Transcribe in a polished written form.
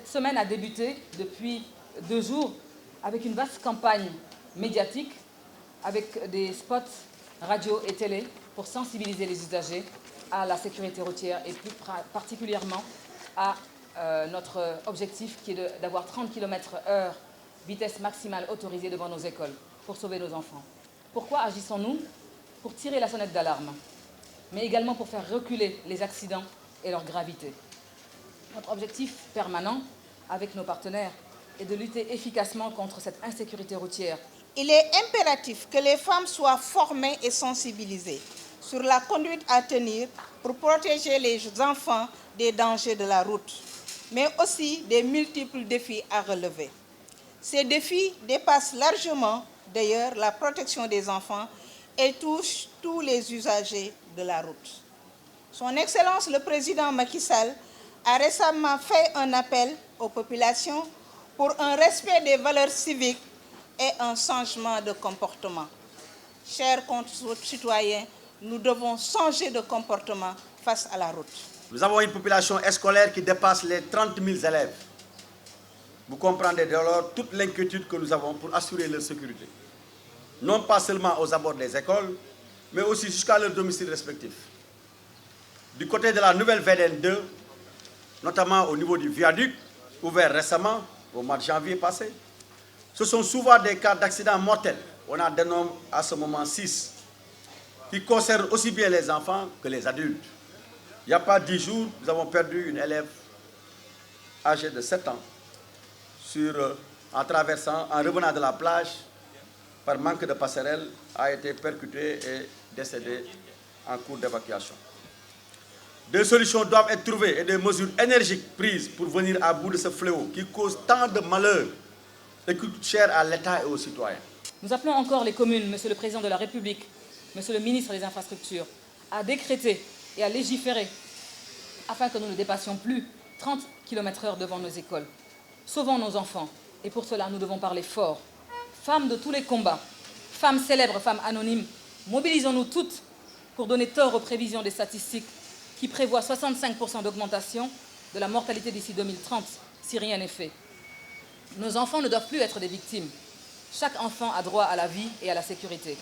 Cette semaine a débuté depuis 2 jours avec une vaste campagne médiatique, avec des spots radio et télé pour sensibiliser les usagers à la sécurité routière et plus particulièrement à notre objectif qui est d'avoir 30 km/h vitesse maximale autorisée devant nos écoles pour sauver nos enfants. Pourquoi agissons-nous? Pour tirer la sonnette d'alarme, mais également pour faire reculer les accidents et leur gravité. Notre objectif permanent avec nos partenaires est de lutter efficacement contre cette insécurité routière. Il est impératif que les femmes soient formées et sensibilisées sur la conduite à tenir pour protéger les enfants des dangers de la route, mais aussi des multiples défis à relever. Ces défis dépassent largement, d'ailleurs, la protection des enfants et touchent tous les usagers de la route. Son Excellence le Président Macky Sall a récemment fait un appel aux populations pour un respect des valeurs civiques et un changement de comportement. Chers concitoyens, nous devons changer de comportement face à la route. Nous avons une population scolaire qui dépasse les 30 000 élèves. Vous comprendrez dès lors toute l'inquiétude que nous avons pour assurer leur sécurité. Non pas seulement aux abords des écoles, mais aussi jusqu'à leur domicile respectif. Du côté de la nouvelle VDN 2, notamment au niveau du viaduc, ouvert récemment, au mois de janvier passé, ce sont souvent des cas d'accidents mortels. On en dénombre à ce moment 6, qui concernent aussi bien les enfants que les adultes. Il n'y a pas 10 jours, nous avons perdu une élève âgée de 7 ans en revenant de la plage, par manque de passerelle, a été percutée et décédée en cours d'évacuation. Des solutions doivent être trouvées et des mesures énergiques prises pour venir à bout de ce fléau qui cause tant de malheur et coûte cher à l'État et aux citoyens. Nous appelons encore les communes, Monsieur le Président de la République, Monsieur le Ministre des Infrastructures, à décréter et à légiférer afin que nous ne dépassions plus 30 km/h devant nos écoles. Sauvons nos enfants et pour cela nous devons parler fort. Femmes de tous les combats, femmes célèbres, femmes anonymes, mobilisons-nous toutes pour donner tort aux prévisions des statistiques qui prévoient 65% d'augmentation de la mortalité d'ici 2030 si rien n'est fait. Nos enfants ne doivent plus être des victimes. Chaque enfant a droit à la vie et à la sécurité.